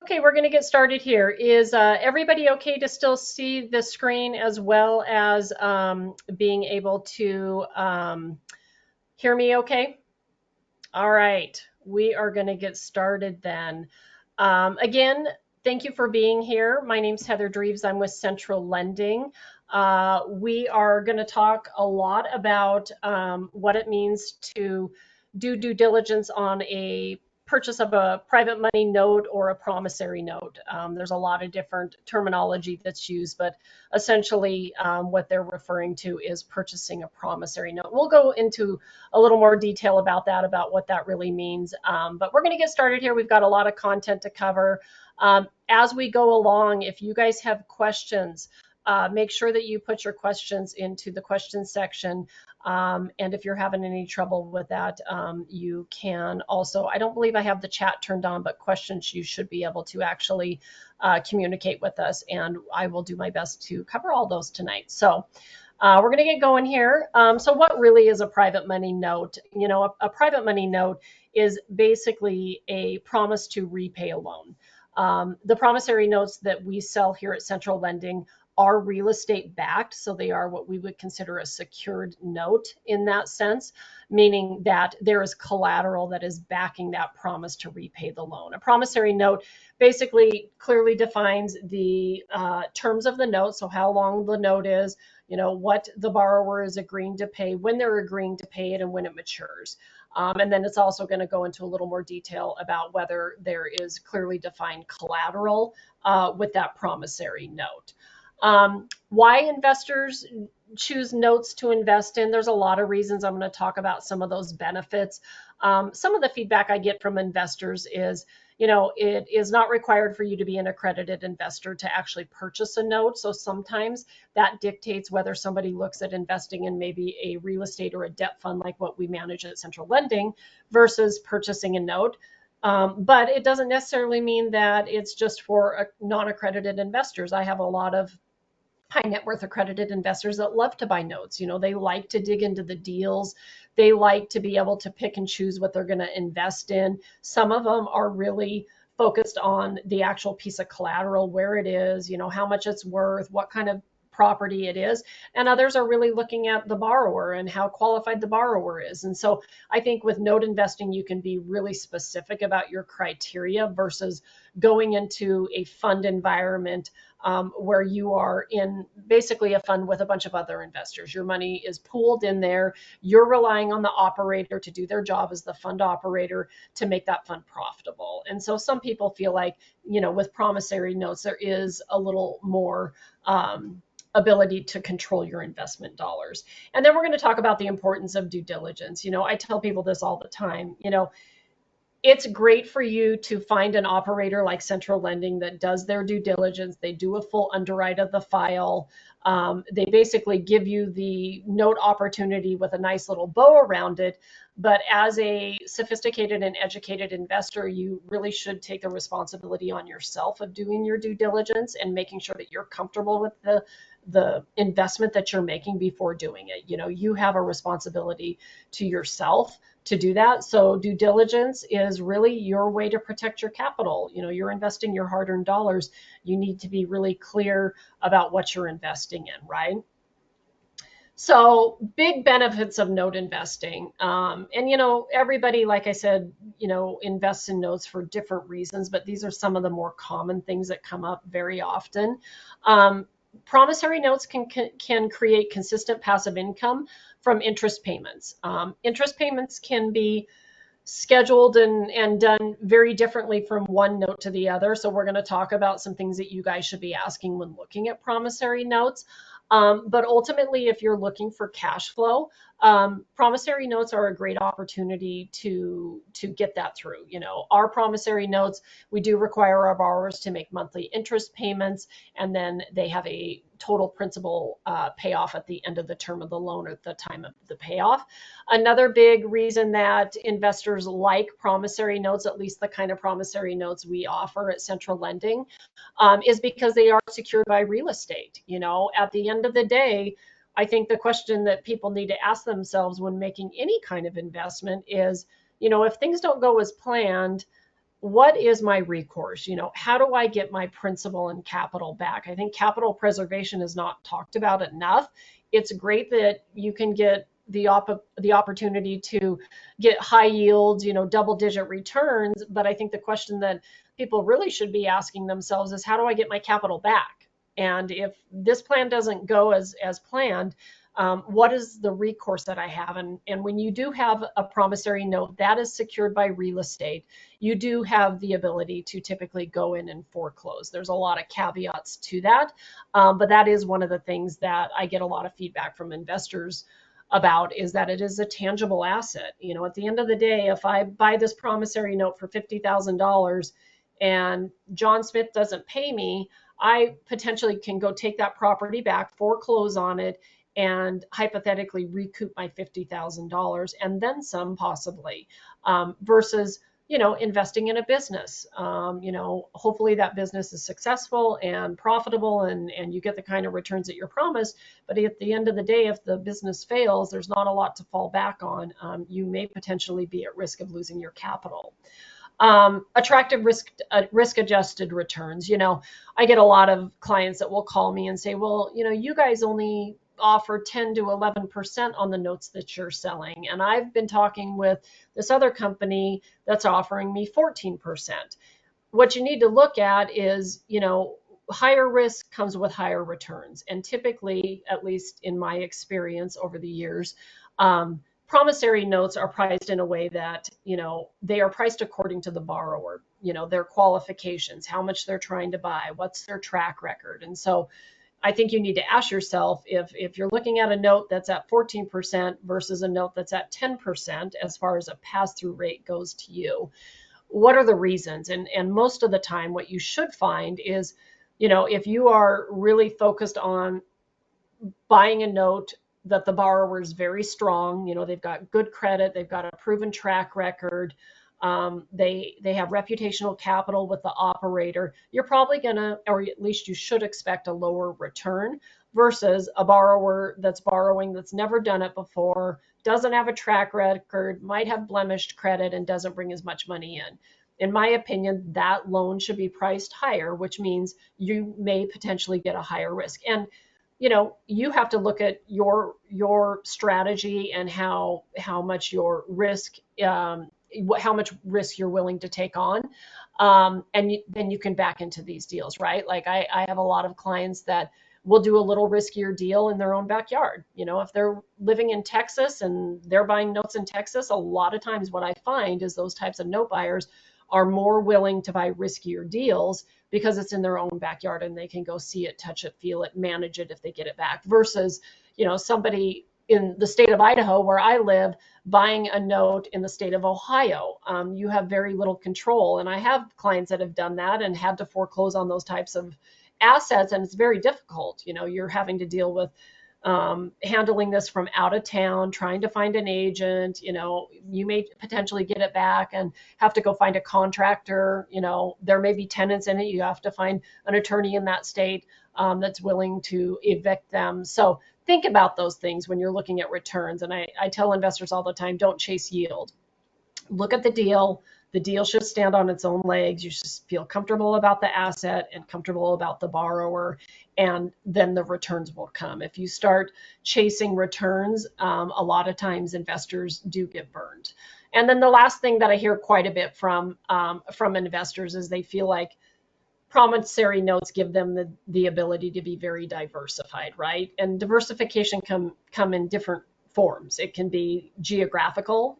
Okay, we're going to get started here. Is everybody okay to still see the screen as well as being able to hear me okay? All right, we are going to get started then. Again, thank you for being here. My name's Heather Dreves. I'm with Central Lending. We are going to talk a lot about what it means to do due diligence on a purchase of a private money note or a promissory note. There's a lot of different terminology that's used, but essentially what they're referring to is purchasing a promissory note. We'll go into a little more detail about that, about what that really means. But we're going to get started here. We've got a lot of content to cover. As we go along, if you guys have questions, make sure that you put your questions into the questions section. And if you're having any trouble with that, you can also, I don't believe I have the chat turned on, but questions you should be able to actually communicate with us. And I will do my best to cover all those tonight. So we're going to get going here. So what really is a private money note? You know, a private money note is basically a promise to repay a loan. The promissory notes that we sell here at Central Lending are real estate backed. So they are what we would consider a secured note in that sense, meaning that there is collateral that is backing that promise to repay the loan. A promissory note basically clearly defines the terms of the note. So how long the note is, you know, what the borrower is agreeing to pay, when they're agreeing to pay it, and when it matures. And then it's also going to go into a little more detail about whether there is clearly defined collateral with that promissory note. Why investors choose notes to invest in? There's a lot of reasons. I'm going to talk about some of those benefits. Some of the feedback I get from investors is, you know, it is not required for you to be an accredited investor to actually purchase a note. So sometimes that dictates whether somebody looks at investing in maybe a real estate or a debt fund like what we manage at Central Lending versus purchasing a note. But it doesn't necessarily mean that it's just for non-accredited investors. I have a lot of high net worth accredited investors that love to buy notes. You know, they like to dig into the deals. They like to be able to pick and choose what they're going to invest in. Some of them are really focused on the actual piece of collateral, where it is, you know, how much it's worth, what kind of property it is. And others are really looking at the borrower and how qualified the borrower is. And so I think with note investing, you can be really specific about your criteria versus going into a fund environment where you are in basically a fund with a bunch of other investors. Your money is pooled in there. You're relying on the operator to do their job as the fund operator to make that fund profitable. And so some people feel like, you know, with promissory notes, there is a little more ability to control your investment dollars. And then we're going to talk about the importance of due diligence. You know, I tell people this all the time, you know, it's great for you to find an operator like Central Lending that does their due diligence. They do a full underwrite of the file. They basically give you the note opportunity with a nice little bow around it. But as a sophisticated and educated investor, you really should take the responsibility on yourself of doing your due diligence and making sure that you're comfortable with the investment that you're making before doing it. You know, you have a responsibility to yourself to do that. So due diligence is really your way to protect your capital. You know, you're investing your hard-earned dollars. You need to be really clear about what you're investing in, right? So big benefits of note investing. And, you know, everybody, like I said, you know, invests in notes for different reasons, but these are some of the more common things that come up very often. Promissory notes can create consistent passive income from interest payments. Interest payments can be scheduled and done very differently from one note to the other. So we're going to talk about some things that you guys should be asking when looking at promissory notes. But ultimately, if you're looking for cash flow, promissory notes are a great opportunity to get that through. You know, our promissory notes, we do require our borrowers to make monthly interest payments, and then they have a total principal payoff at the end of the term of the loan or at the time of the payoff. Another big reason that investors like promissory notes, at least the kind of promissory notes we offer at Central Lending, is because they are secured by real estate. You know, at the end of the day, I think the question that people need to ask themselves when making any kind of investment is, you know, if things don't go as planned, what is my recourse? How do I get my principal and capital back? I think capital preservation is not talked about enough. It's great that you can get the opportunity to get high yields, double digit returns. But I think the question that people really should be asking themselves is, how do I get my capital back? And if this plan doesn't go as planned, what is the recourse that I have? And when you do have a promissory note that is secured by real estate, you do have the ability to typically go in and foreclose. There's a lot of caveats to that, but that is one of the things that I get a lot of feedback from investors about, is that it is a tangible asset. At the end of the day, if I buy this promissory note for $50,000 and John Smith doesn't pay me, I potentially can go take that property back, foreclose on it, and hypothetically recoup my $50,000 and then some, possibly, versus investing in a business. Hopefully that business is successful and profitable, and you get the kind of returns that you're promised. But at the end of the day, if the business fails, there's not a lot to fall back on. You may potentially be at risk of losing your capital. Attractive risk adjusted returns. I get a lot of clients that will call me and say, well, you guys only offer 10 to 11% on the notes that you're selling, and I've been talking with this other company that's offering me 14%. What you need to look at is, higher risk comes with higher returns. And typically, at least in my experience over the years, promissory notes are priced in a way that, they are priced according to the borrower, their qualifications, how much they're trying to buy, what's their track record. And so I think you need to ask yourself, if you're looking at a note that's at 14% versus a note that's at 10% as far as a pass-through rate goes to you, what are the reasons? And most of the time, what you should find is, if you are really focused on buying a note that the borrower is very strong, they've got good credit, they've got a proven track record, they have reputational capital with the operator, you're probably gonna, or at least you should expect, a lower return versus a borrower that's borrowing, that's never done it before, doesn't have a track record, might have blemished credit, and doesn't bring as much money in. In my opinion, that loan should be priced higher, which means you may potentially get a higher risk. And you have to look at your strategy and how much your risk, how much risk you're willing to take on, and then you can back into these deals, right? Like I have a lot of clients that will do a little riskier deal in their own backyard. If they're living in Texas and they're buying notes in Texas, a lot of times what I find is those types of note buyers are more willing to buy riskier deals because it's in their own backyard and they can go see it, touch it, feel it, manage it if they get it back, versus, somebody in the state of Idaho, where I live, buying a note in the state of Ohio. You have very little control. And I have clients that have done that and had to foreclose on those types of assets. And it's very difficult. You're having to deal with handling this from out of town, trying to find an agent. You may potentially get it back and have to go find a contractor. There may be tenants in it. You have to find an attorney in that state that's willing to evict them. So think about those things when you're looking at returns. And I tell investors all the time, don't chase yield. Look at the deal. The deal should stand on its own legs. You should feel comfortable about the asset and comfortable about the borrower, and then the returns will come. If you start chasing returns, a lot of times investors do get burned. And then the last thing that I hear quite a bit from investors is they feel like promissory notes give them the ability to be very diversified, right? And diversification come in different forms. It can be geographical.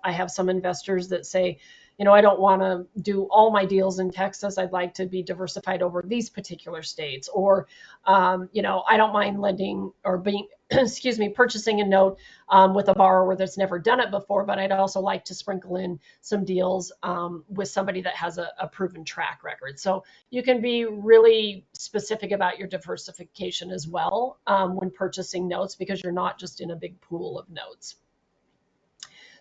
I have some investors that say, I don't want to do all my deals in Texas. I'd like to be diversified over these particular states. Or, I don't mind lending or being, purchasing a note with a borrower that's never done it before, but I'd also like to sprinkle in some deals with somebody that has a proven track record. So you can be really specific about your diversification as well when purchasing notes, because you're not just in a big pool of notes.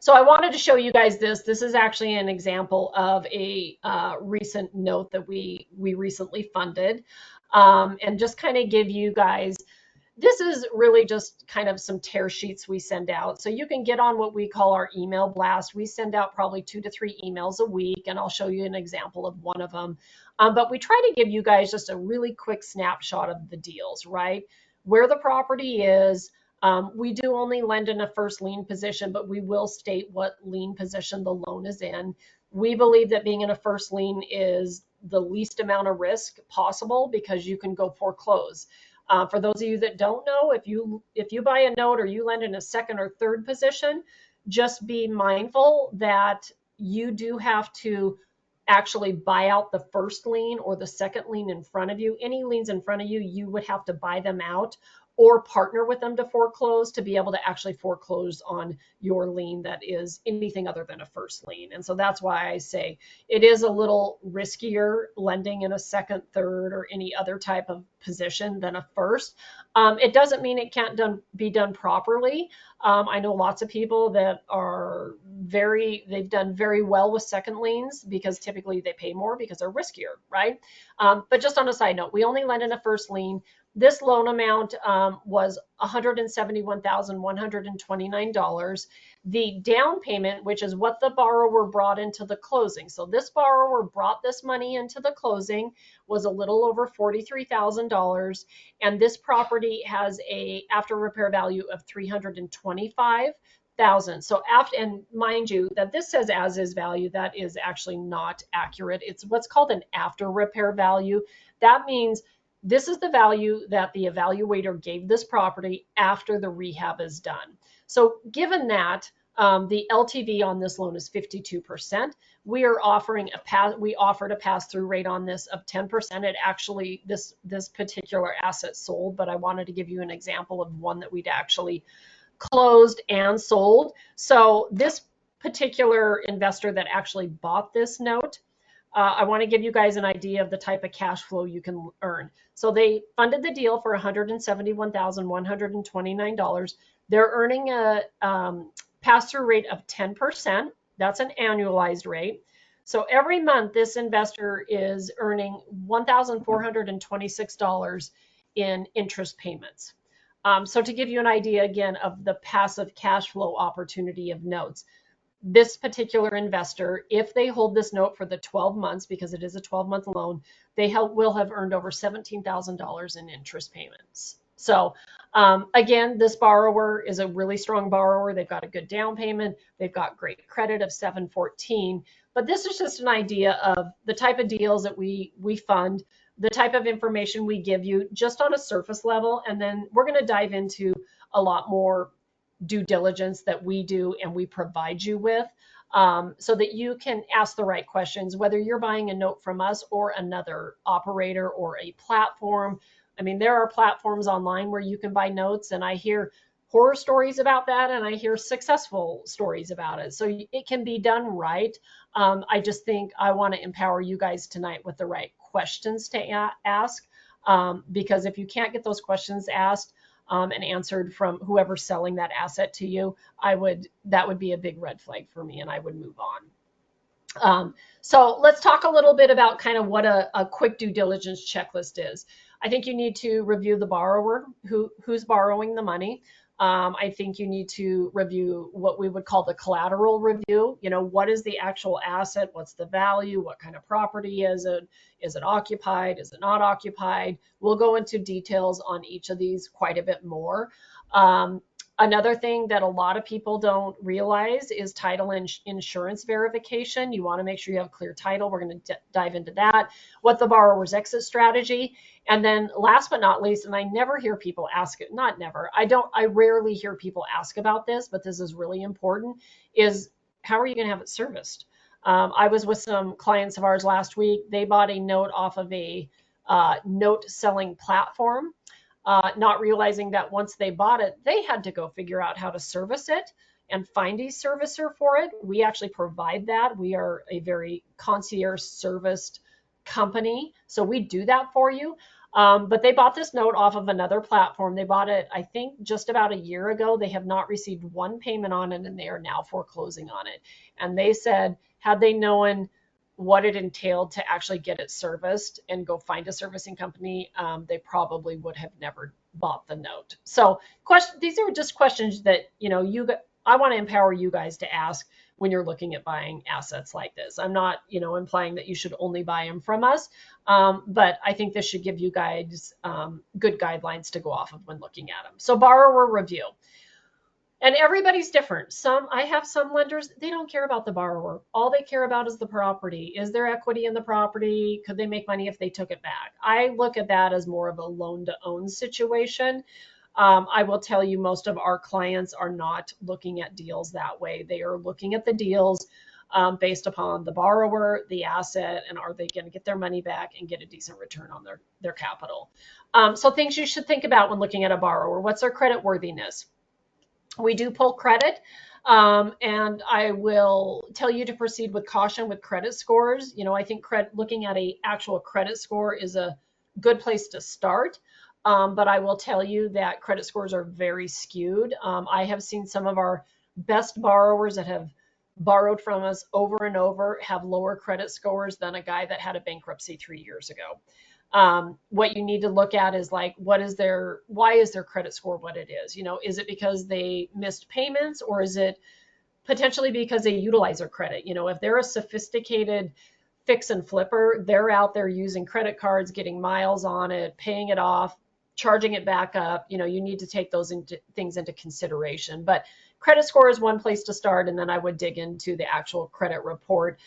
So I wanted to show you guys this. This is actually an example of a recent note that we recently funded, and just kind of give you guys This is really just kind of some tear sheets we send out. So you can get on what we call our email blast. We send out probably 2 to 3 emails a week, and I'll show you an example of one of them. But we try to give you guys just a really quick snapshot of the deals, right? Where the property is. We do only lend in a first lien position, but we will state what lien position the loan is in. We believe that being in a first lien is the least amount of risk possible because you can go foreclose. For those of you that don't know, if you buy a note or you lend in a second or third position, just be mindful that you do have to actually buy out the first lien or the second lien in front of you. Any liens in front of you, you would have to buy them out or partner with them to foreclose to be able to actually foreclose on your lien that is anything other than a first lien. And so that's why I say it is a little riskier lending in a second, third, or any other type of position than a first. It doesn't mean it can't be done properly. I know lots of people that they've done very well with second liens because typically they pay more because they're riskier, right? But just on a side note, we only lend in a first lien. This loan amount was $171,129. The down payment, which is what the borrower brought into the closing. So this borrower brought this money into the closing, was a little over $43,000. And this property has a after repair value of $325,000. So after, and mind you that this says as is value, that is actually not accurate. It's what's called an after repair value. That means this is the value that the evaluator gave this property after the rehab is done. So given that the LTV on this loan is 52%, we offered a pass-through rate on this of 10%. It actually, this particular asset sold, but I wanted to give you an example of one that we'd actually closed and sold. So this particular investor that actually bought this note, I want to give you guys an idea of the type of cash flow you can earn. So they funded the deal for $171,129. They're earning a pass-through rate of 10%. That's an annualized rate. So every month, this investor is earning $1,426 in interest payments. So to give you an idea again of the passive cash flow opportunity of notes, this particular investor, if they hold this note for the 12 months, because it is a 12-month loan, they will have earned over $17,000 in interest payments. So again, this borrower is a really strong borrower. They've got a good down payment. They've got great credit of 714. But this is just an idea of the type of deals that we fund, the type of information we give you just on a surface level. And then we're going to dive into a lot more due diligence that we do and we provide you with so that you can ask the right questions, whether you're buying a note from us or another operator or a platform. I mean, there are platforms online where you can buy notes, and I hear horror stories about that, and I hear successful stories about it. So it can be done right. I just think I want to empower you guys tonight with the right questions to ask, because if you can't get those questions asked, and answered from whoever's selling that asset to you, that would be a big red flag for me, and I would move on. So let's talk a little bit about kind of what a quick due diligence checklist is. I think you need to review the borrower, who's borrowing the money. I think you need to review what we would call the collateral review. You know, what is the actual asset? What's the value? What kind of property is it? Is it occupied? Is it not occupied? We'll go into details on each of these quite a bit more. Another thing that a lot of people don't realize is title and insurance verification. You want to make sure you have clear title. We're going to dive into that. What the borrower's exit strategy. And then last but not least, and I never hear people ask it, not never, I rarely hear people ask about this, but this is really important, is how are you going to have it serviced? I was with some clients of ours last week. They bought a note off of a note selling platform. Not realizing that once they bought it, they had to go figure out how to service it and find a servicer for it. We actually provide that. We are a very concierge serviced company, so we do that for you. But they bought this note off of another platform. They bought it, I think, just about a year ago. They have not received one payment on it, and they are now foreclosing on it. And they said, had they known what it entailed to actually get it serviced and go find a servicing company, they probably would have never bought the note. So these are just questions that, I want to empower you guys to ask when you're looking at buying assets like this. I'm not, implying that you should only buy them from us, but I think this should give you guys good guidelines to go off of when looking at them. So borrower review. And everybody's different. I have some lenders, they don't care about the borrower. All they care about is the property. Is there equity in the property? Could they make money if they took it back? I look at that as more of a loan to own situation. I will tell you, most of our clients are not looking at deals that way. They are looking at the deals based upon the borrower, the asset, and are they going to get their money back and get a decent return on their capital. So things you should think about when looking at a borrower. What's their credit worthiness? We do pull credit, and I will tell you to proceed with caution with credit scores. I think looking at a actual credit score is a good place to start. But I will tell you that credit scores are very skewed. I have seen some of our best borrowers that have borrowed from us over and over have lower credit scores than a guy that had a bankruptcy 3 years ago. What you need to look at is like, why is their credit score what it is? Is it because they missed payments, or is it potentially because they utilize their credit? If they're a sophisticated fix and flipper, they're out there using credit cards, getting miles on it, paying it off, charging it back up. You need to take those things into consideration. But credit score is one place to start, and then I would dig into the actual credit report.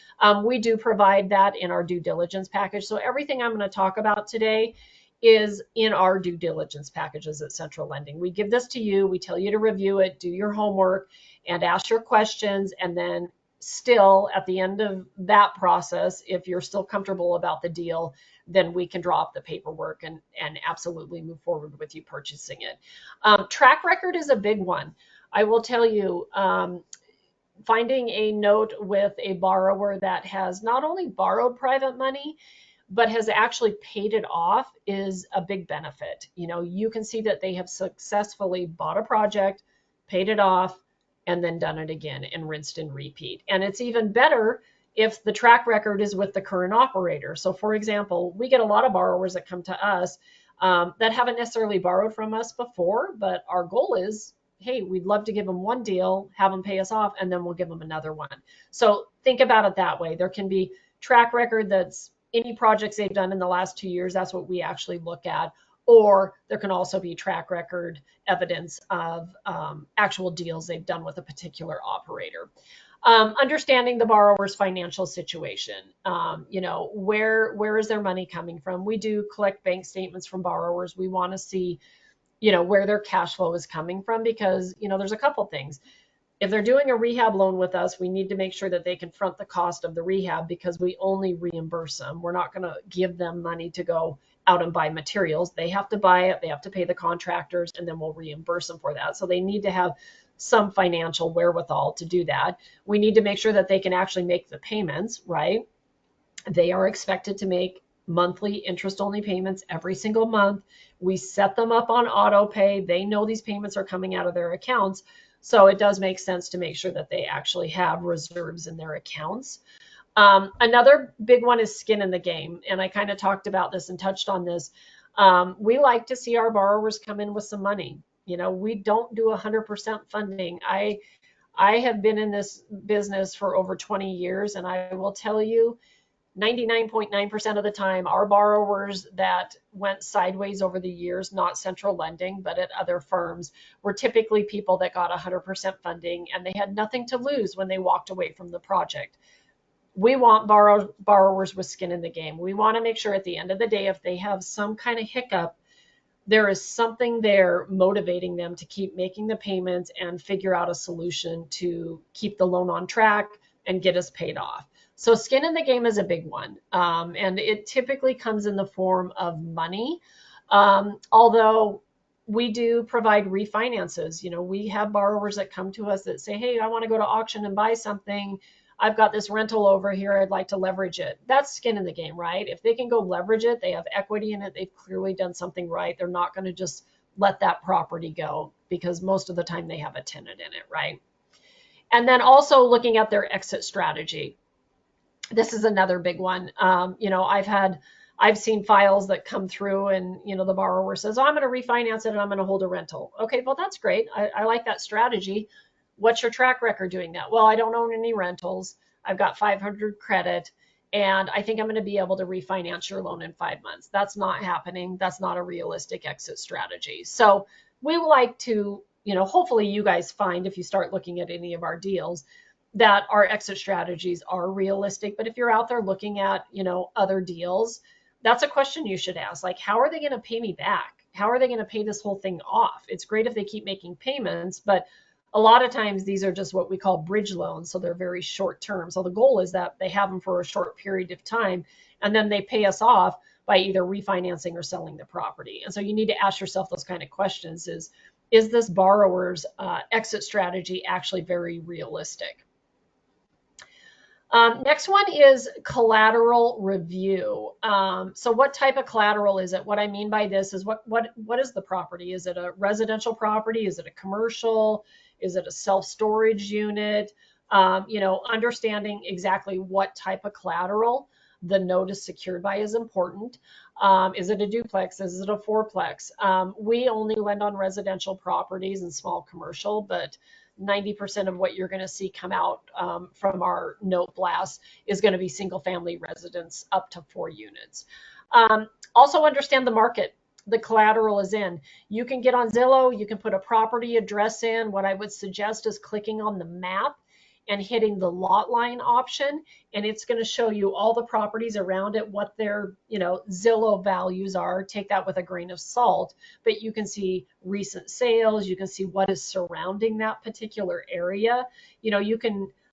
We do provide that in our due diligence package. So everything I'm going to talk about today is in our due diligence packages at Central Lending. We give this to you. We tell you to review it, do your homework, and ask your questions. And then still, at the end of that process, if you're still comfortable about the deal, then we can draw up the paperwork and absolutely move forward with you purchasing it. Track record is a big one. I will tell you, finding a note with a borrower that has not only borrowed private money, but has actually paid it off is a big benefit. You can see that they have successfully bought a project, paid it off, and then done it again and rinsed and repeat. And it's even better if the track record is with the current operator. So for example, we get a lot of borrowers that come to us that haven't necessarily borrowed from us before, but our goal is, hey, we'd love to give them one deal, have them pay us off, and then we'll give them another one. So think about it that way. There can be track record that's any projects they've done in the last 2 years. That's what we actually look at. Or there can also be track record evidence of actual deals they've done with a particular operator. Understanding the borrower's financial situation. Where is their money coming from? We do collect bank statements from borrowers. We want to see where their cash flow is coming from, because, there's a couple things. If they're doing a rehab loan with us, we need to make sure that they can front the cost of the rehab, because we only reimburse them. We're not going to give them money to go out and buy materials. They have to buy it. They have to pay the contractors, and then we'll reimburse them for that. So they need to have some financial wherewithal to do that. We need to make sure that they can actually make the payments, right? They are expected to make monthly interest-only payments every single month. We set them up on auto pay. They know these payments are coming out of their accounts. So it does make sense to make sure that they actually have reserves in their accounts. Another big one is skin in the game. And I kind of talked about this and touched on this. We like to see our borrowers come in with some money. We don't do 100% funding. I have been in this business for over 20 years, and I will tell you, 99.9% of the time, our borrowers that went sideways over the years, not Central Lending, but at other firms, were typically people that got 100% funding, and they had nothing to lose when they walked away from the project. We want borrowers with skin in the game. We want to make sure at the end of the day, if they have some kind of hiccup, there is something there motivating them to keep making the payments and figure out a solution to keep the loan on track and get us paid off. So skin in the game is a big one. And it typically comes in the form of money. Although we do provide refinances. We have borrowers that come to us that say, hey, I want to go to auction and buy something. I've got this rental over here. I'd like to leverage it. That's skin in the game, right? If they can go leverage it, they have equity in it. They've clearly done something right. They're not going to just let that property go, because most of the time they have a tenant in it, right? And then also looking at their exit strategy. This is another big one. I've seen files that come through and, the borrower says, oh, I'm going to refinance it and I'm going to hold a rental. Okay, well, that's great. I like that strategy. What's your track record doing that? Well, I don't own any rentals. I've got 500 credit and I think I'm going to be able to refinance your loan in 5 months. That's not happening. That's not a realistic exit strategy. So we would like to, hopefully you guys find, if you start looking at any of our deals, that our exit strategies are realistic. But if you're out there looking at, other deals, that's a question you should ask. Like, how are they going to pay me back? How are they going to pay this whole thing off? It's great if they keep making payments, but a lot of times these are just what we call bridge loans. So they're very short term. So the goal is that they have them for a short period of time and then they pay us off by either refinancing or selling the property. And so you need to ask yourself those kind of questions. Is this borrower's exit strategy actually very realistic? Next one is collateral review. So what type of collateral is it? What I mean by this is what is the property? Is it a residential property? Is it a commercial? Is it a self-storage unit? Understanding exactly what type of collateral the note is secured by is important. Is it a duplex? Is it a fourplex? We only lend on residential properties and small commercial, but 90% of what you're going to see come out from our note blast is going to be single family residence up to 4 units. Also understand the market the collateral is in. You can get on Zillow, you can put a property address in. What I would suggest is clicking on the map and hitting the lot line option, and it's going to show you all the properties around it, what their Zillow values are. Take that with a grain of salt, but you can see recent sales, you can see what is surrounding that particular area.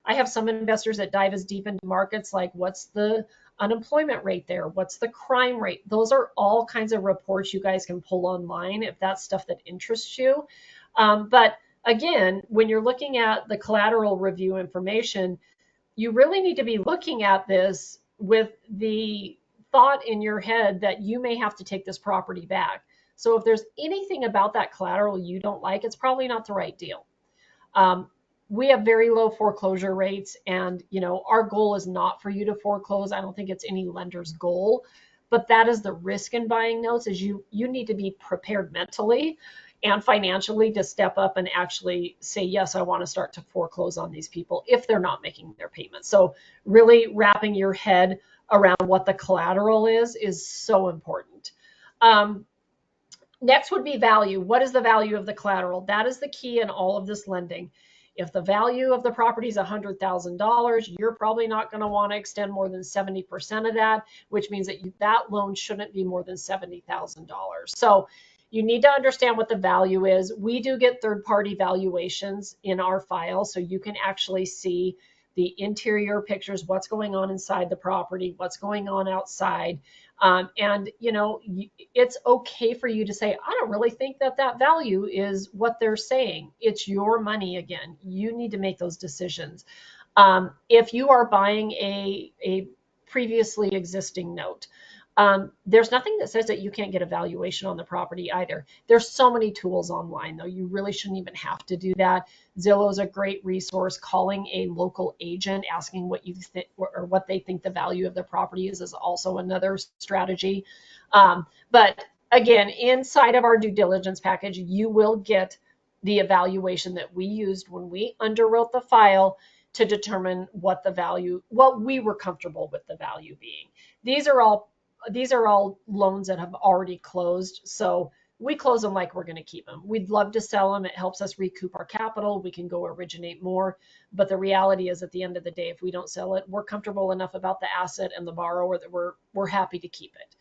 I have some investors that dive as deep into markets like what's the unemployment rate there, what's the crime rate. Those are all kinds of reports you guys can pull online if that's stuff that interests you. But again, when you're looking at the collateral review information, you really need to be looking at this with the thought in your head that you may have to take this property back. So if there's anything about that collateral you don't like, it's probably not the right deal. We have very low foreclosure rates, and our goal is not for you to foreclose. I don't think it's any lender's goal, but that is the risk in buying notes. Is you need to be prepared mentally and financially to step up and actually say, yes, I want to start to foreclose on these people if they're not making their payments. So really wrapping your head around what the collateral is so important. Next would be value. What is the value of the collateral? That is the key in all of this lending. If the value of the property is $100,000, you're probably not going to want to extend more than 70% of that, which means that that loan shouldn't be more than $70,000. So you need to understand what the value is. We do get third-party valuations in our file, so you can actually see the interior pictures, what's going on inside the property, what's going on outside. It's okay for you to say, I don't really think that value is what they're saying. It's your money again. You need to make those decisions. If you are buying a previously existing note, there's nothing that says that you can't get a valuation on the property either. There's so many tools online, though. You really shouldn't even have to do that. Zillow is a great resource. Calling a local agent, asking what you think or what they think the value of the property is also another strategy. But again, inside of our due diligence package, you will get the evaluation that we used when we underwrote the file to determine what we were comfortable with the value being. These are all loans that have already closed, so we close them like we're going to keep them. We'd love to sell them. It helps us recoup our capital. We can go originate more. But the reality is, at the end of the day, if we don't sell it, we're comfortable enough about the asset and the borrower that we're happy to keep it.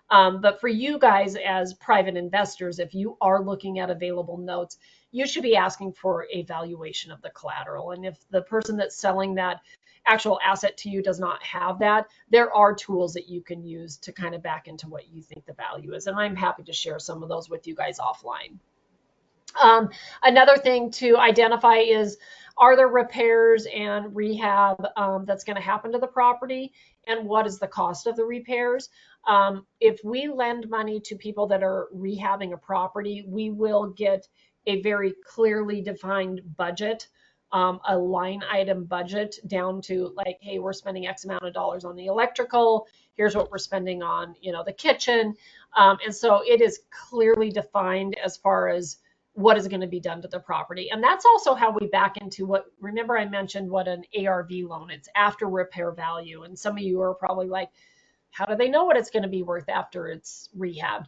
But for you guys as private investors, if you are looking at available notes, you should be asking for a valuation of the collateral. And if the person that's selling that actual asset to you does not have that, there are tools that you can use to kind of back into what you think the value is. And I'm happy to share some of those with you guys offline. Another thing to identify is, are there repairs and rehab that's going to happen to the property? And what is the cost of the repairs? If we lend money to people that are rehabbing a property, we will get a very clearly defined budget a line item budget down to like, hey, we're spending X amount of dollars on the electrical. Here's what we're spending on, the kitchen. And so it is clearly defined as far as what is going to be done to the property. And that's also how we back into remember I mentioned what an ARV loan, it's after repair value. And some of you are probably like, how do they know what it's going to be worth after it's rehabbed?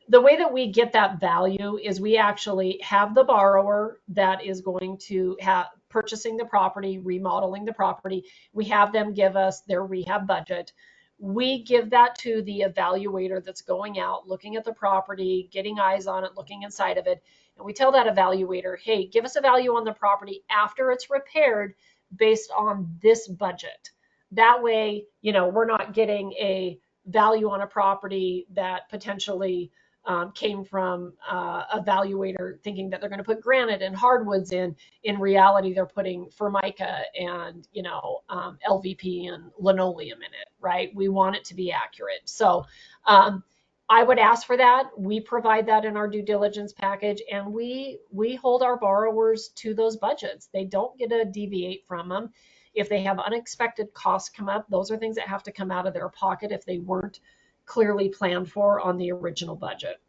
The way that we get that value is we actually have the borrower that is going to have purchasing the property, remodeling the property. We have them give us their rehab budget. We give that to the evaluator that's going out, looking at the property, getting eyes on it, looking inside of it. And we tell that evaluator, hey, give us a value on the property after it's repaired based on this budget. That way, we're not getting a value on a property that potentially came from a evaluator thinking that they're going to put granite and hardwoods in. In reality, they're putting Formica and LVP and linoleum in it, right? We want it to be accurate. So I would ask for that. We provide that in our due diligence package, and we hold our borrowers to those budgets. They don't get to deviate from them. If they have unexpected costs come up, those are things that have to come out of their pocket if they weren't clearly planned for on the original budget.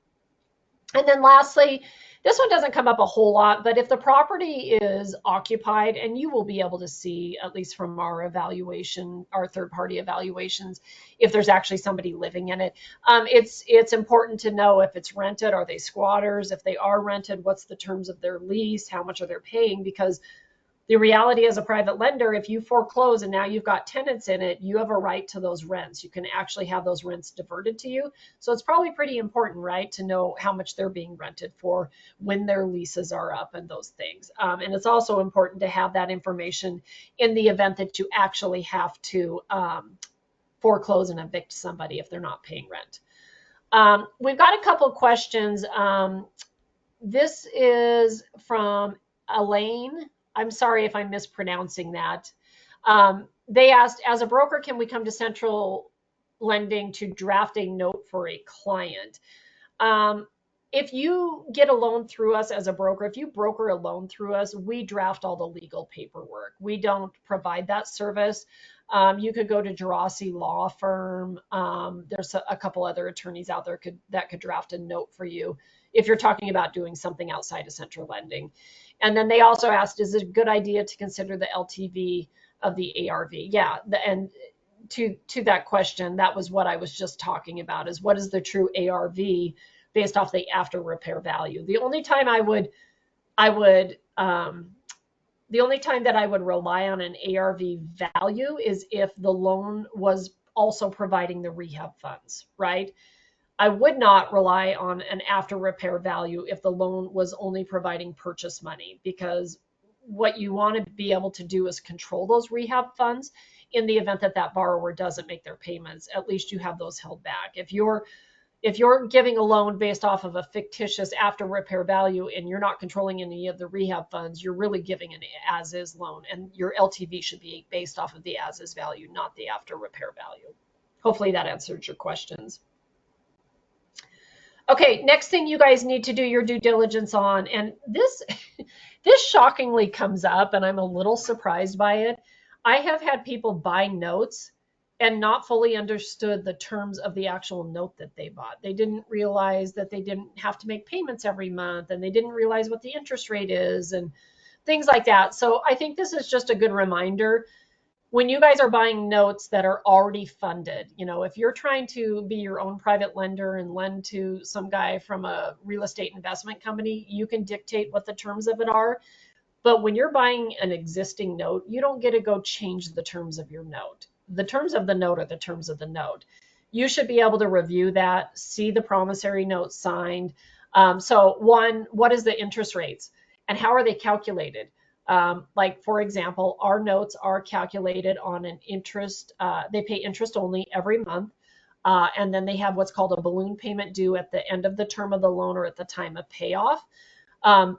And then lastly, this one doesn't come up a whole lot, but if the property is occupied, and you will be able to see, at least from our evaluation, our third-party evaluations, if there's actually somebody living in it. It's important to know if it's rented, are they squatters? If they are rented, what's the terms of their lease? How much are they paying? Because the reality as a private lender, if you foreclose and now you've got tenants in it, you have a right to those rents. You can actually have those rents diverted to you. So it's probably pretty important, right, to know how much they're being rented for, when their leases are up, and those things. And it's also important to have that information in the event that you actually have to foreclose and evict somebody if they're not paying rent. We've got a couple questions. This is from Elaine. I'm sorry if I'm mispronouncing that. They asked, as a broker, can we come to Central Lending to draft a note for a client? If you get a loan through us as a broker, if you broker a loan through us, we draft all the legal paperwork. We don't provide that service. You could go to Gerasi Law Firm. There's a couple other attorneys out there that could draft a note for you if you're talking about doing something outside of Central Lending. And then they also asked, is it a good idea to consider the LTV of the ARV? Yeah, and to that question, that was what I was just talking about, is what is the true ARV based off the after repair value. The only time the only time that I would rely on an ARV value is if the loan was also providing the rehab funds, right? I would not rely on an after repair value if the loan was only providing purchase money, because what you want to be able to do is control those rehab funds in the event that that borrower doesn't make their payments. At least you have those held back. If you're giving a loan based off of a fictitious after repair value and you're not controlling any of the rehab funds, you're really giving an as-is loan, and your LTV should be based off of the as-is value, not the after repair value. Hopefully that answers your questions. Okay, next thing you guys need to do your due diligence on, and this shockingly comes up, and I'm a little surprised by it. I have had people buy notes and not fully understood the terms of the actual note that they bought. They didn't realize that they didn't have to make payments every month, and they didn't realize what the interest rate is and things like that. So I think this is just a good reminder. When you guys are buying notes that are already funded, if you're trying to be your own private lender and lend to some guy from a real estate investment company, you can dictate what the terms of it are. But when you're buying an existing note, you don't get to go change the terms of your note. The terms of the note are the terms of the note. You should be able to review that, see the promissory note signed. So one, what is the interest rates and how are they calculated? Like, for example, our notes are calculated on an interest. They pay interest only every month. And then they have what's called a balloon payment due at the end of the term of the loan or at the time of payoff.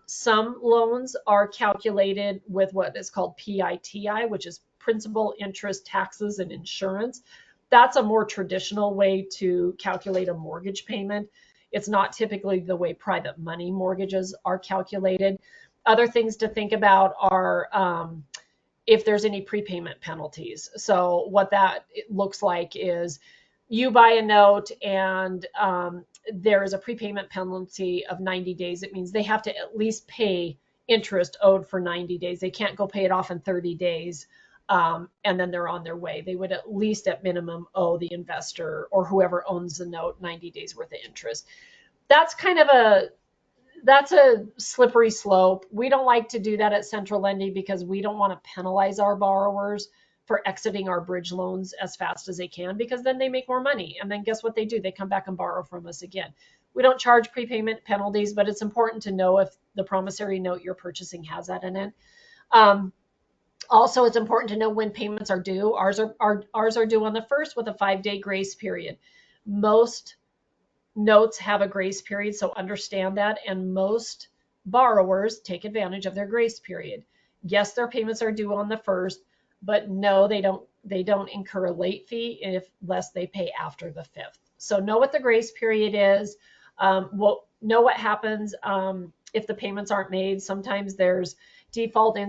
Some loans are calculated with what is called PITI, which is principal, interest, taxes, and insurance. That's a more traditional way to calculate a mortgage payment. It's not typically the way private money mortgages are calculated. Other things to think about are if there's any prepayment penalties. So what that looks like is you buy a note and there is a prepayment penalty of 90 days. It means they have to at least pay interest owed for 90 days. They can't go pay it off in 30 days. And then they're on their way. They would at least at minimum owe the investor or whoever owns the note 90 days worth of interest. That's kind of that's a slippery slope. We don't like to do that at Central Lending because we don't want to penalize our borrowers for exiting our bridge loans as fast as they can, because then they make more money. And then guess what they do? They come back and borrow from us again. We don't charge prepayment penalties, but it's important to know if the promissory note you're purchasing has that in it. Also, it's important to know when payments are due. Ours are due on the 1st with a 5-day grace period. Most notes have a grace period, so understand that. And most borrowers take advantage of their grace period. Yes, their payments are due on the 1st, but no, they don't incur a late fee unless they pay after the 5th. So know what the grace period is. Know what happens if the payments aren't made. Sometimes there's default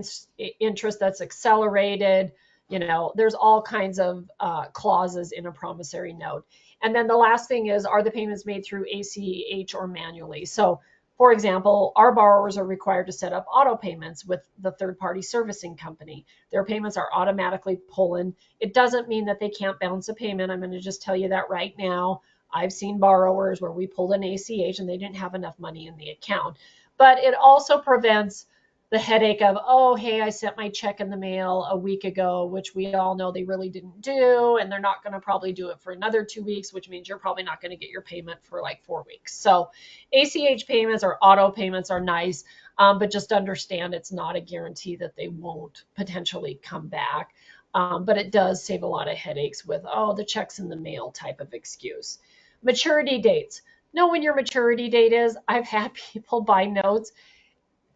interest that's accelerated. There's all kinds of clauses in a promissory note. And then the last thing is, are the payments made through ACH or manually? So, for example, our borrowers are required to set up auto payments with the third-party servicing company. Their payments are automatically pulling. It doesn't mean that they can't bounce a payment. I'm going to just tell you that right now. I've seen borrowers where we pulled an ACH and they didn't have enough money in the account. But it also prevents the headache of, oh, hey, I sent my check in the mail a week ago, which we all know they really didn't do, and they're not going to probably do it for another 2 weeks, which means you're probably not going to get your payment for like 4 weeks. So ACH payments or auto payments are nice, but just understand it's not a guarantee that they won't potentially come back. But it does save a lot of headaches with, oh, the check's in the mail type of excuse. Maturity dates. Know when your maturity date is. I've had people buy notes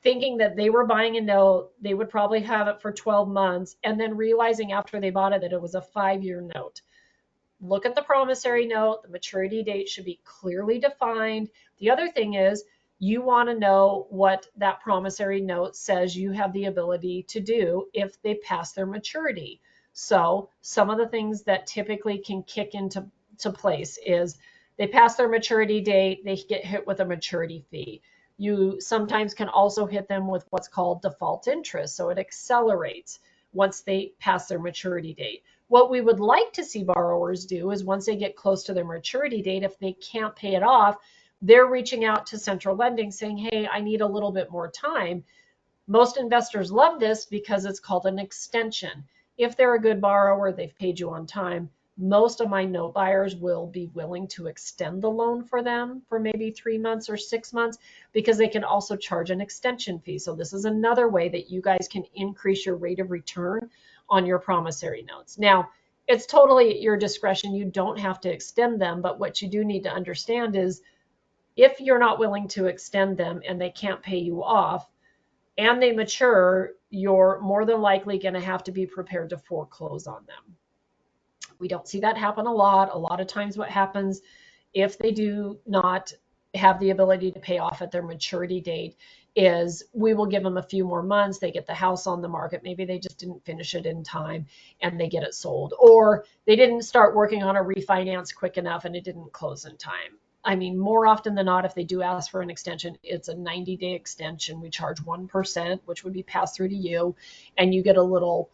thinking that they were buying a note, they would probably have it for 12 months, and then realizing after they bought it that it was a 5-year note. Look at the promissory note. The maturity date should be clearly defined. The other thing is, you want to know what that promissory note says you have the ability to do if they pass their maturity. So some of the things that typically can kick into place is they pass their maturity date, they get hit with a maturity fee. You sometimes can also hit them with what's called default interest. So it accelerates once they pass their maturity date. What we would like to see borrowers do is once they get close to their maturity date, if they can't pay it off, they're reaching out to Central Lending saying, hey, I need a little bit more time. Most investors love this because it's called an extension. If they're a good borrower, they've paid you on time, most of my note buyers will be willing to extend the loan for them for maybe 3 months or 6 months, because they can also charge an extension fee. So this is another way that you guys can increase your rate of return on your promissory notes. Now, it's totally at your discretion. You don't have to extend them, but what you do need to understand is if you're not willing to extend them and they can't pay you off and they mature, you're more than likely going to have to be prepared to foreclose on them. We don't see that happen a lot. A lot of times what happens if they do not have the ability to pay off at their maturity date is we will give them a few more months. They get the house on the market. Maybe they just didn't finish it in time and they get it sold, or they didn't start working on a refinance quick enough and it didn't close in time. I mean, more often than not, if they do ask for an extension, it's a 90-day extension. We charge 1%, which would be passed through to you, and you get a little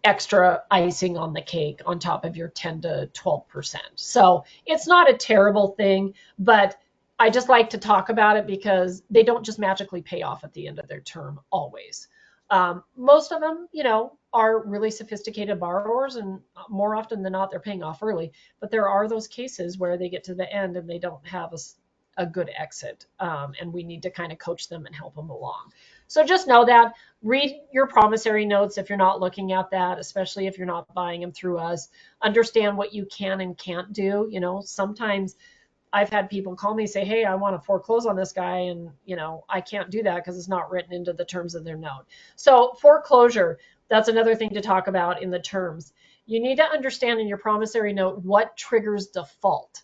extra icing on the cake on top of your 10 to 12%. So it's not a terrible thing, but I just like to talk about it because they don't just magically pay off at the end of their term always. Most of them, are really sophisticated borrowers, and more often than not, they're paying off early. But there are those cases where they get to the end and they don't have a good exit, and we need to kind of coach them and help them along. So just know that. Read your promissory notes if you're not looking at that, especially if you're not buying them through us. Understand what you can and can't do. Sometimes I've had people call me and say, hey, I want to foreclose on this guy, and I can't do that because it's not written into the terms of their note. So foreclosure, that's another thing to talk about in the terms. You need to understand in your promissory note what triggers default.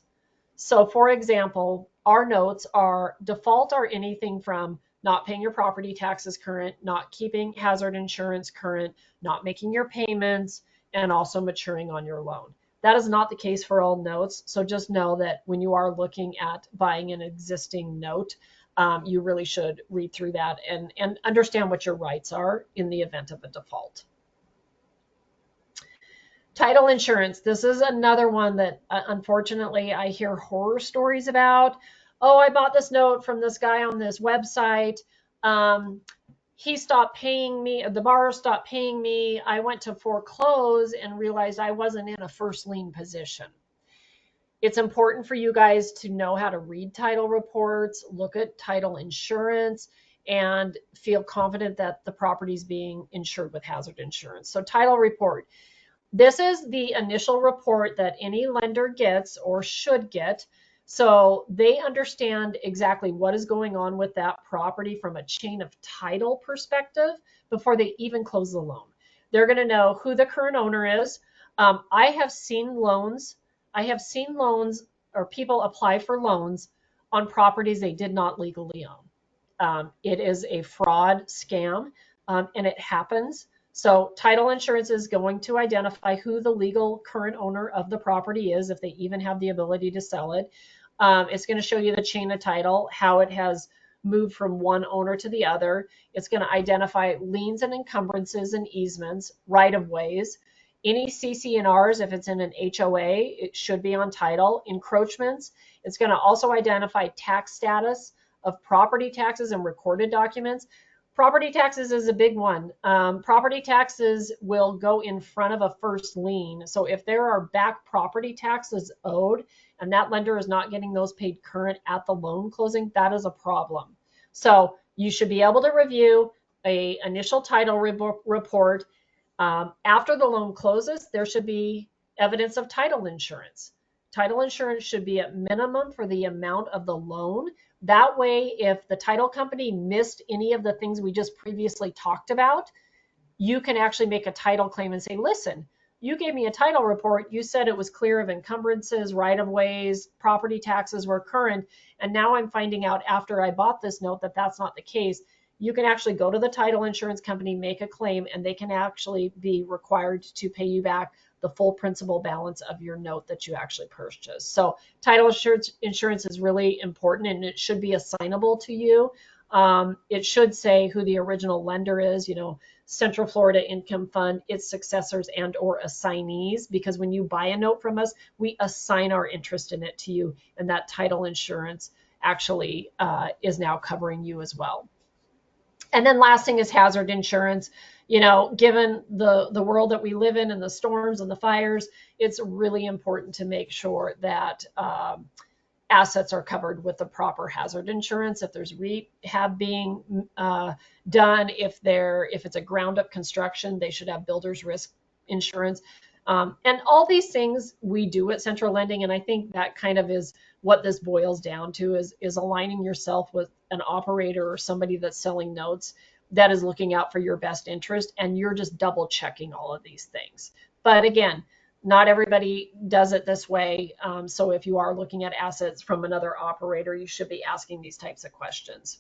So for example, our notes are default are anything from not paying your property taxes current, not keeping hazard insurance current, not making your payments, and also maturing on your loan. That is not the case for all notes. So just know that when you are looking at buying an existing note, you really should read through that and understand what your rights are in the event of a default. Title insurance. This is another one that unfortunately I hear horror stories about. Oh, I bought this note from this guy on this website. He stopped paying me. The borrower stopped paying me. I went to foreclose and realized I wasn't in a first lien position. It's important for you guys to know how to read title reports, look at title insurance, and feel confident that the property is being insured with hazard insurance. So title report. This is the initial report that any lender gets or should get, so they understand exactly what is going on with that property from a chain of title perspective before they even close the loan. They're going to know who the current owner is. I have seen loans or people apply for loans on properties they did not legally own. It is a fraud scam, and it happens. So title insurance is going to identify who the legal current owner of the property is, if they even have the ability to sell it. It's going to show you the chain of title, how it has moved from one owner to the other. It's going to identify liens and encumbrances and easements, right-of-ways. Any CC&Rs, if it's in an HOA, it should be on title. Encroachments. It's going to also identify tax status of property taxes and recorded documents. Property taxes is a big one. Property taxes will go in front of a first lien. So if there are back property taxes owed and that lender is not getting those paid current at the loan closing, that is a problem. So you should be able to review a initial title report. After the loan closes, there should be evidence of title insurance. Title insurance should be at minimum for the amount of the loan. That way, if the title company missed any of the things we just previously talked about, you can actually make a title claim and say, listen, you gave me a title report. You said it was clear of encumbrances, right-of-ways, property taxes were current. And now I'm finding out after I bought this note that that's not the case. You can actually go to the title insurance company, make a claim, and they can actually be required to pay you back the full principal balance of your note that you actually purchased. So title insurance is really important, and it should be assignable to you. It should say who the original lender is, Central Florida Income Fund, its successors and or assignees, because when you buy a note from us, we assign our interest in it to you, and that title insurance actually is now covering you as well. And then last thing is hazard insurance. Given the world that we live in and the storms and the fires, it's really important to make sure that assets are covered with the proper hazard insurance. If there's rehab being done, if it's a ground up construction, they should have builder's risk insurance. And all these things we do at Central Lending, and I think that kind of is what this boils down to, is aligning yourself with an operator or somebody that's selling notes that is looking out for your best interest, and you're just double checking all of these things. But again, not everybody does it this way. So if you are looking at assets from another operator, you should be asking these types of questions.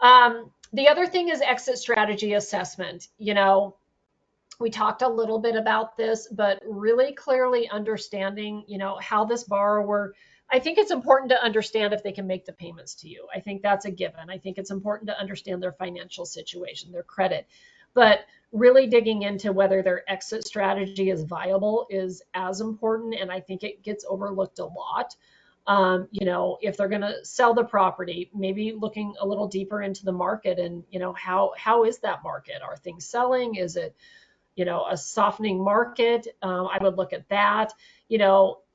The other thing is exit strategy assessment. We talked a little bit about this, but really clearly understanding, how this borrower, I think it's important to understand if they can make the payments to you. I think that's a given. I think it's important to understand their financial situation, their credit, but really digging into whether their exit strategy is viable is as important. And I think it gets overlooked a lot. If they're going to sell the property, maybe looking a little deeper into the market and, how is that market? Are things selling? Is it, a softening market? I would look at that,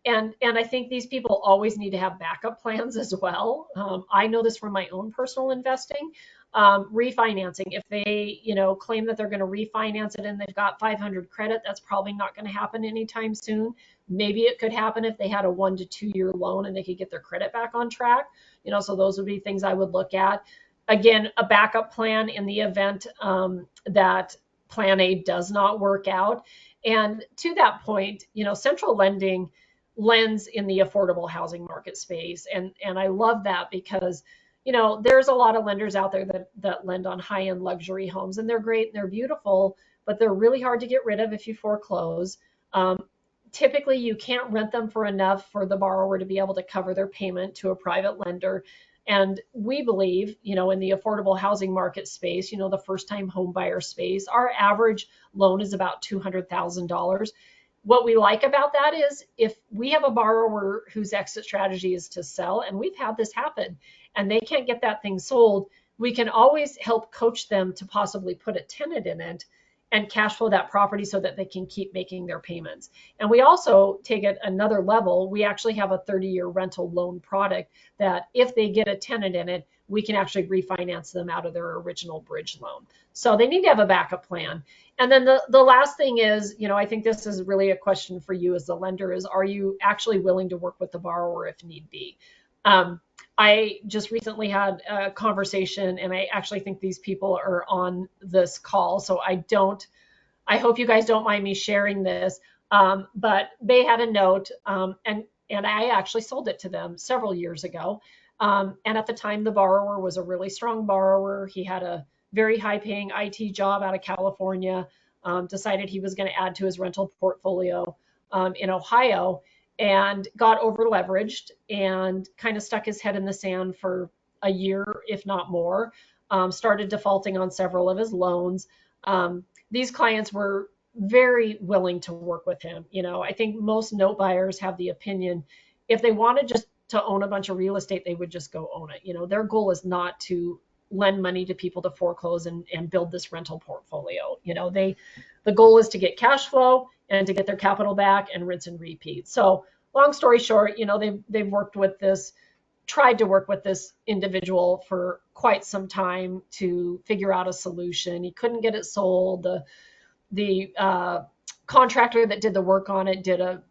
and I think these people always need to have backup plans as well. I know this from my own personal investing. Refinancing, if they, claim that they're going to refinance it and they've got 500 credit, that's probably not going to happen anytime soon. Maybe it could happen if they had a 1 to 2 year loan and they could get their credit back on track. So those would be things I would look at. Again, a backup plan in the event that Plan A does not work out. And to that point, Central Lending lends in the affordable housing market space. And I love that because, there's a lot of lenders out there that lend on high-end luxury homes, and they're great and they're beautiful, but they're really hard to get rid of if you foreclose. Um, Typically, you can't rent them for enough for the borrower to be able to cover their payment to a private lender. And we believe, in the affordable housing market space, the first time home buyer space, our average loan is about $200,000. What we like about that is if we have a borrower whose exit strategy is to sell, and we've had this happen, and they can't get that thing sold, we can always help coach them to possibly put a tenant in it and cash flow that property so that they can keep making their payments. And we also take it another level. We actually have a 30-year rental loan product that if they get a tenant in it, we can actually refinance them out of their original bridge loan. So they need to have a backup plan. And then the last thing is, I think this is really a question for you as the lender is, are you actually willing to work with the borrower if need be? I just recently had a conversation, and I actually think these people are on this call. So I hope you guys don't mind me sharing this. But they had a note, and I actually sold it to them several years ago. And at the time, the borrower was a really strong borrower. He had a very high paying IT job out of California, decided he was going to add to his rental portfolio in Ohio, and got over leveraged and kind of stuck his head in the sand for a year, if not more, started defaulting on several of his loans. These clients were very willing to work with him. I think most note buyers have the opinion if they wanted just to own a bunch of real estate, they would just go own it. Their goal is not to lend money to people to foreclose and build this rental portfolio. The goal is to get cash flow and to get their capital back and rinse and repeat. So long story short, they've tried to work with this individual for quite some time to figure out a solution. He couldn't get it sold. The contractor that did the work on it did a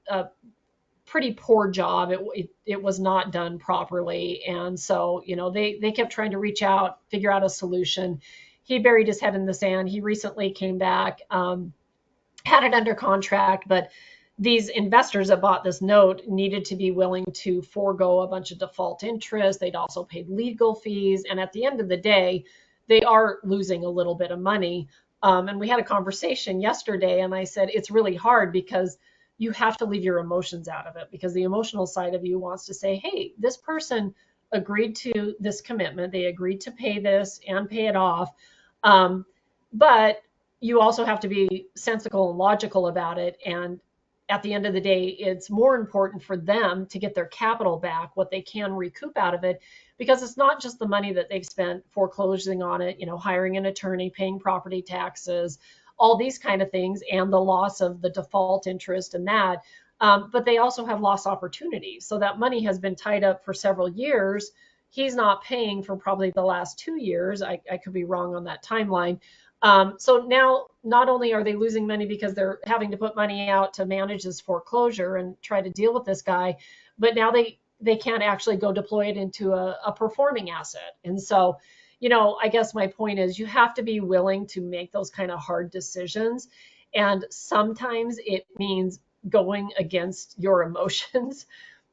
pretty poor job. It was not done properly. And so, they kept trying to reach out, figure out a solution. He buried his head in the sand. He recently came back, had it under contract, but these investors that bought this note needed to be willing to forego a bunch of default interest. They'd also paid legal fees. And at the end of the day, they are losing a little bit of money. And we had a conversation yesterday, and I said, it's really hard because you have to leave your emotions out of it, because the emotional side of you wants to say, hey, this person agreed to this commitment. They agreed to pay this and pay it off. But you also have to be sensible and logical about it. And at the end of the day, it's more important for them to get their capital back, what they can recoup out of it, because it's not just the money that they've spent foreclosing on it, hiring an attorney, paying property taxes, all these kind of things, and the loss of the default interest and that. But they also have lost opportunities. So that money has been tied up for several years. He's not paying for probably the last 2 years. I could be wrong on that timeline. So now not only are they losing money because they're having to put money out to manage this foreclosure and try to deal with this guy, but now they can't actually go deploy it into a performing asset. And so, I guess my point is you have to be willing to make those kind of hard decisions. And sometimes it means going against your emotions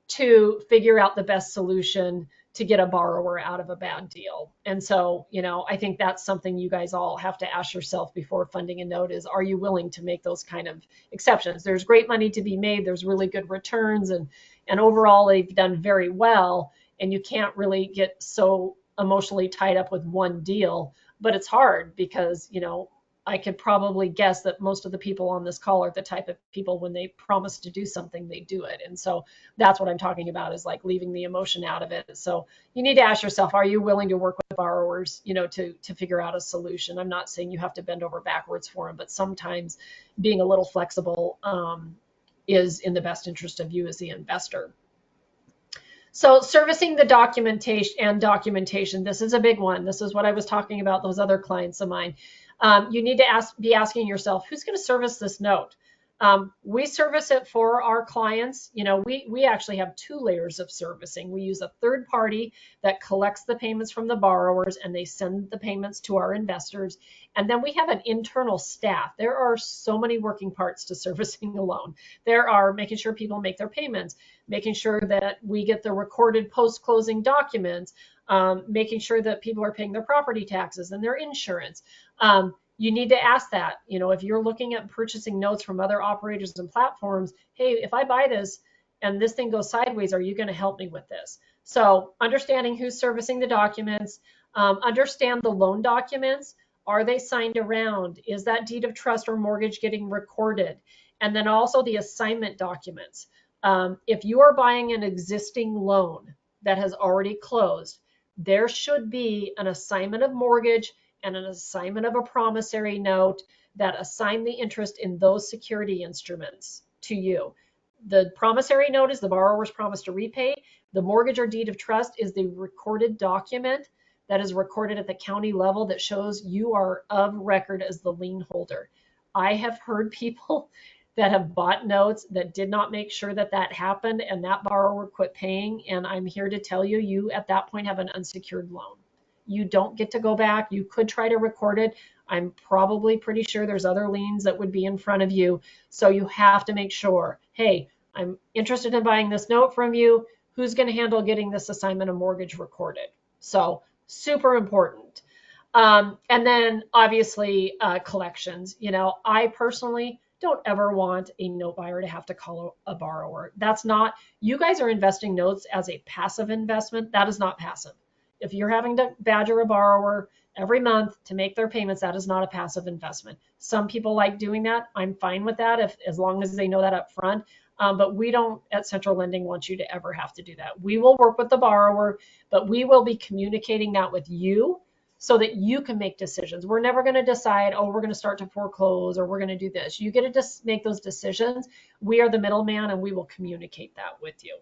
to figure out the best solution to get a borrower out of a bad deal. And so, I think that's something you guys all have to ask yourself before funding a note is, are you willing to make those kind of exceptions? There's great money to be made. There's really good returns, and overall they've done very well. And you can't really get so emotionally tied up with one deal, but it's hard because, I could probably guess that most of the people on this call are the type of people when they promise to do something, they do it. And so that's what I'm talking about is like leaving the emotion out of it. So you need to ask yourself, are you willing to work with borrowers, to figure out a solution? I'm not saying you have to bend over backwards for them, but sometimes being a little flexible is in the best interest of you as the investor. So servicing the documentation, this is a big one. This is what I was talking about, those other clients of mine. You need to be asking yourself, who's going to service this note? We service it for our clients. We actually have two layers of servicing. We use a third party that collects the payments from the borrowers and they send the payments to our investors. And then we have an internal staff. There are so many working parts to servicing a loan. There are making sure people make their payments, making sure that we get the recorded post-closing documents, making sure that people are paying their property taxes and their insurance. You need to ask that, if you're looking at purchasing notes from other operators and platforms, hey, if I buy this and this thing goes sideways, are you going to help me with this? So understanding who's servicing the documents, understand the loan documents. Are they signed around? Is that deed of trust or mortgage getting recorded? And then also the assignment documents. If you are buying an existing loan that has already closed, there should be an assignment of mortgage and an assignment of a promissory note that assign the interest in those security instruments to you. The promissory note is the borrower's promise to repay. The mortgage or deed of trust is the recorded document that is recorded at the county level that shows you are of record as the lien holder. I have heard people that have bought notes that did not make sure that that happened and that borrower quit paying. And I'm here to tell you, you at that point have an unsecured loan. You don't get to go back. You could try to record it. I'm probably pretty sure there's other liens that would be in front of you. So you have to make sure, hey, I'm interested in buying this note from you. Who's going to handle getting this assignment of mortgage recorded? So super important. And then obviously collections. I personally don't ever want a note buyer to have to call a borrower. That's not, you guys are investing notes as a passive investment. That is not passive. If you're having to badger a borrower every month to make their payments, that is not a passive investment. Some people like doing that. I'm fine with that as long as they know that up front. But we don't at Central Lending want you to ever have to do that. We will work with the borrower, but we will be communicating that with you so that you can make decisions. We're never going to decide, oh, we're going to start to foreclose or we're going to do this. You get to just make those decisions. We are the middleman and we will communicate that with you.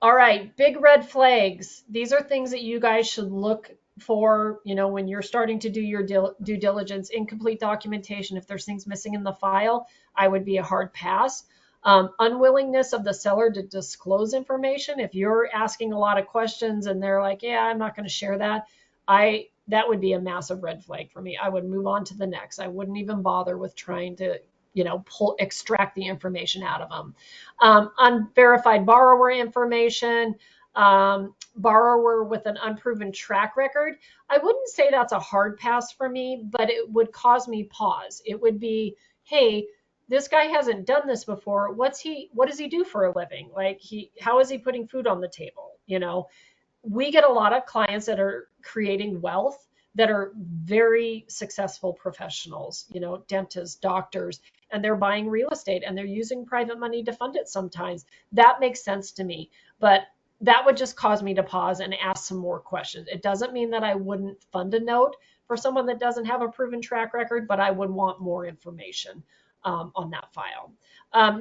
All right, big red flags. These are things that you guys should look for, when you're starting to do your due diligence. Incomplete documentation. If there's things missing in the file, I would be a hard pass. Unwillingness of the seller to disclose information. If you're asking a lot of questions and they're like, yeah, I'm not going to share that, that would be a massive red flag for me. I would move on to the next. I wouldn't even bother with trying to extract the information out of them. Unverified borrower information, borrower with an unproven track record. I wouldn't say that's a hard pass for me, but it would cause me pause. It would be, hey, this guy hasn't done this before. What does he do for a living? How is he putting food on the table? We get a lot of clients that are creating wealth that are very successful professionals, dentists, doctors, and they're buying real estate and they're using private money to fund it sometimes. That makes sense to me, but that would just cause me to pause and ask some more questions. It doesn't mean that I wouldn't fund a note for someone that doesn't have a proven track record, but I would want more information on that file.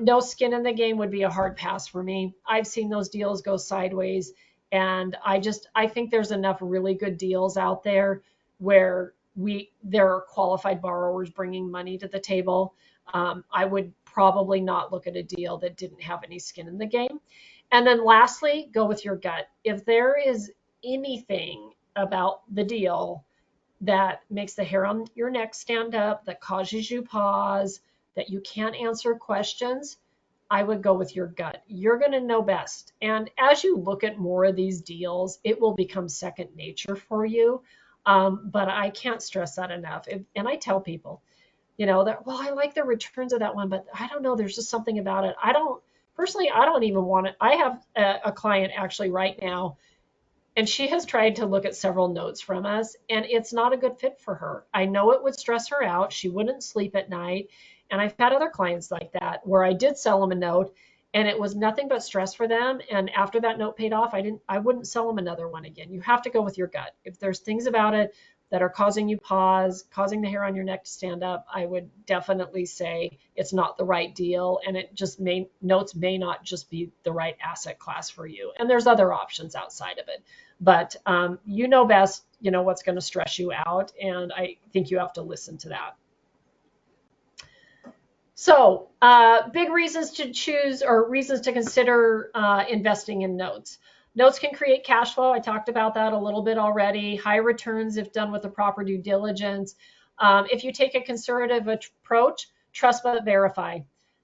No skin in the game would be a hard pass for me. I've seen those deals go sideways, and I think there's enough really good deals out there where there are qualified borrowers bringing money to the table. I would probably not look at a deal that didn't have any skin in the game. And then lastly, go with your gut. If there is anything about the deal that makes the hair on your neck stand up, that causes you pause, that you can't answer questions, I would go with your gut. You're going to know best. And as you look at more of these deals, it will become second nature for you. But I can't stress that enough. And I tell people, that, well, I like the returns of that one, but I don't know, there's just something about it. I don't even want it. I have a client actually right now, and she has tried to look at several notes from us, and it's not a good fit for her. I know it would stress her out. She wouldn't sleep at night. And I've had other clients like that where I did sell them a note and it was nothing but stress for them. And after that note paid off, I wouldn't sell them another one again. You have to go with your gut. If there's things about it that are causing you pause, causing the hair on your neck to stand up, I would definitely say it's not the right deal. And notes may not just be the right asset class for you. And there's other options outside of it. But you know best, what's going to stress you out. And I think you have to listen to that. So, big reasons to choose or reasons to consider investing in notes. Notes can create cash flow. I talked about that a little bit already. High returns if done with the proper due diligence. If you take a conservative approach, trust but verify.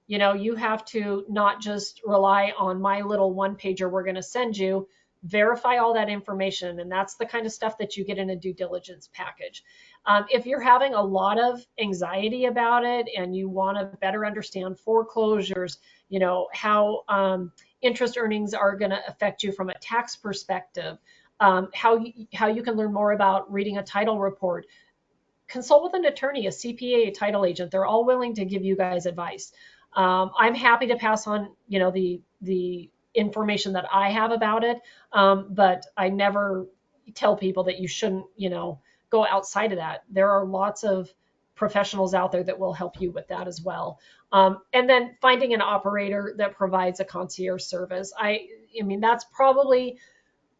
You know, you have to not just rely on my little one pager we're going to send you, verify all that information. And that's the kind of stuff that you get in a due diligence package. If you're having a lot of anxiety about it and you want to better understand foreclosures, you know, how interest earnings are going to affect you from a tax perspective, how you can learn more about reading a title report, consult with an attorney, a CPA, a title agent. They're all willing to give you guys advice. I'm happy to pass on, you know, the information that I have about it, but I never tell people that you shouldn't, you know, go outside of that. There are lots of professionals out there that will help you with that as well. And then finding an operator that provides a concierge service. I mean, that's probably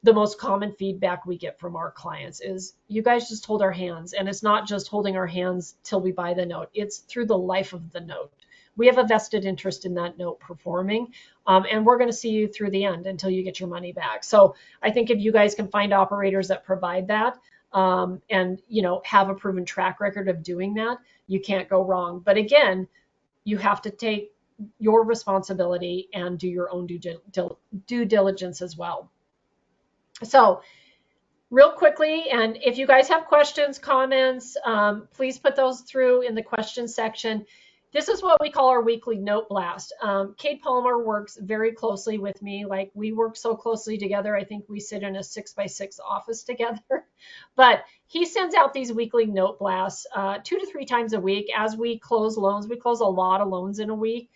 the most common feedback we get from our clients is you guys just hold our hands. And it's not just holding our hands till we buy the note, it's through the life of the note. We have a vested interest in that note performing, and we're going to see you through the end until you get your money back. So I think if you guys can find operators that provide that, and you know, have a proven track record of doing that, you can't go wrong. But again, you have to take your responsibility and do your own due diligence as well. So real quickly, and if you guys have questions, comments, please put those through in the question section. This is what we call our weekly note blast. Kate Palmer works very closely with me. Like, we work so closely together. I think we sit in a 6x6 office together. But he sends out these weekly note blasts 2 to 3 times a week as we close loans. We close a lot of loans in a week.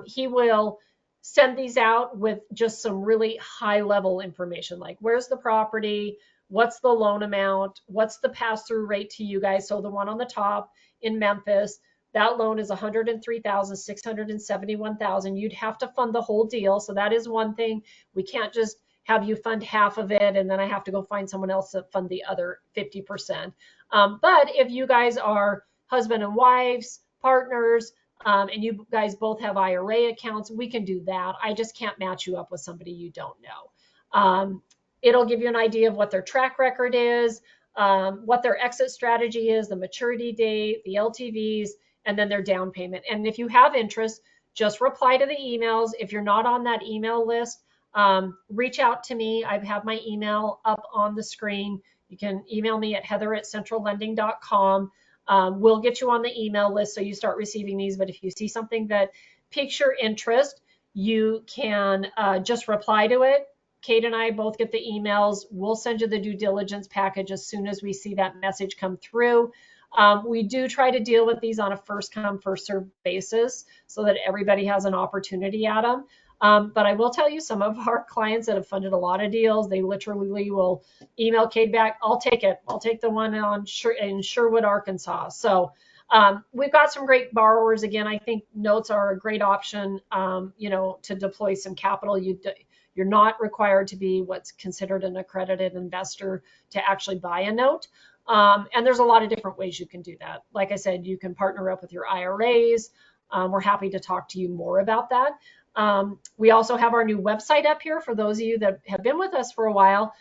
He will send these out with just some really high level information, like where's the property, what's the loan amount, what's the pass-through rate to you guys. So the one on the top in Memphis, that loan is $103,671,000. You'd have to fund the whole deal. So that is one thing. We can't just have you fund half of it and then I have to go find someone else to fund the other 50%. But if you guys are husband and wives, partners, and you guys both have IRA accounts, we can do that. I just can't match you up with somebody you don't know. It'll give you an idea of what their track record is, what their exit strategy is, the maturity date, the LTVs, and then their down payment. And if you have interest, just reply to the emails. If you're not on that email list, reach out to me. I have my email up on the screen. You can email me at heather@centrallending.com. We'll get you on the email list so you start receiving these. But if you see something that piques your interest, you can just reply to it. Kate and I both get the emails. We'll send you the due diligence package as soon as we see that message come through. We do try to deal with these on a first come, first served basis so that everybody has an opportunity at them. But I will tell you, some of our clients that have funded a lot of deals, they literally will email Kate back, I'll take it. I'll take the one in Sherwood, Arkansas. So we've got some great borrowers. Again, I think notes are a great option, you know, to deploy some capital. You're not required to be what's considered an accredited investor to actually buy a note. And there's a lot of different ways you can do that. Like I said, you can partner up with your IRAs. We're happy to talk to you more about that. We also have our new website up here for those of you that have been with us for a while.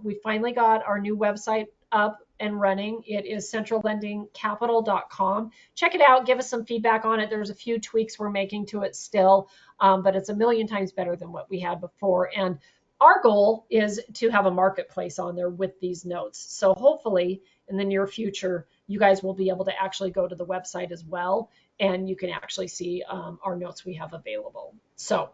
We finally got our new website up and running. It is centrallendingcapital.com. Check it out. Give us some feedback on it. There's a few tweaks we're making to it still, but it's a million times better than what we had before. And our goal is to have a marketplace on there with these notes. So hopefully in the near future, you guys will be able to actually go to the website as well, and you can actually see our notes we have available. So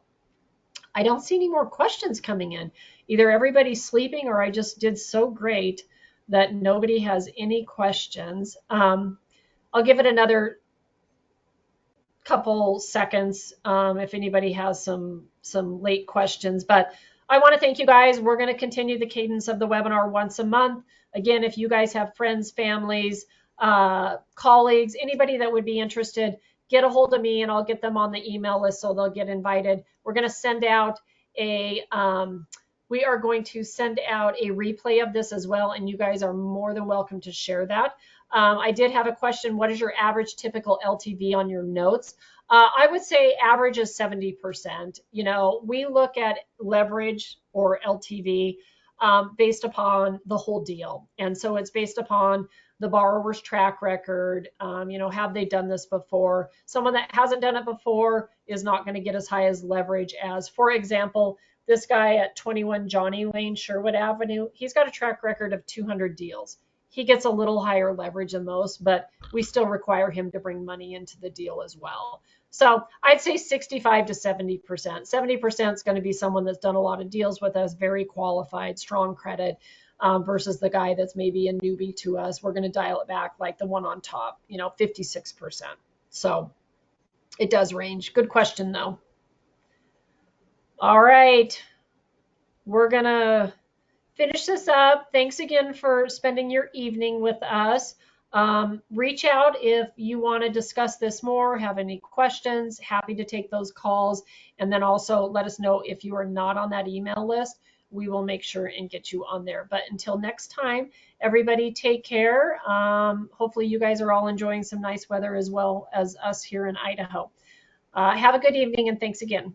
I don't see any more questions coming in. Either everybody's sleeping or I just did so great that nobody has any questions. I'll give it another couple seconds if anybody has some late questions, but I want to thank you guys. We're going to continue the cadence of the webinar once a month. Again, if you guys have friends, families, colleagues, anybody that would be interested, get a hold of me and I'll get them on the email list so they'll get invited. We're going to send out we are going to send out a replay of this as well, and you guys are more than welcome to share that. I did have a question. What is your average typical LTV on your notes? I would say average is 70%. You know, we look at leverage or LTV based upon the whole deal. And so it's based upon the borrower's track record. You know, have they done this before? Someone that hasn't done it before is not going to get as high as leverage as, for example, this guy at 21 Johnny Lane, Sherwood Avenue. He's got a track record of 200 deals. He gets a little higher leverage than most, but we still require him to bring money into the deal as well. So I'd say 65 to 70%. 70% is going to be someone that's done a lot of deals with us, very qualified, strong credit, versus the guy that's maybe a newbie to us. We're going to dial it back like the one on top, you know, 56%. So it does range. Good question, though. All right. We're going to finish this up. Thanks again for spending your evening with us. Reach out if you want to discuss this more, have any questions. Happy to take those calls. And then also let us know if you are not on that email list. We will make sure and get you on there. But until next time, everybody take care. Hopefully you guys are all enjoying some nice weather as well as us here in Idaho. Have a good evening and thanks again.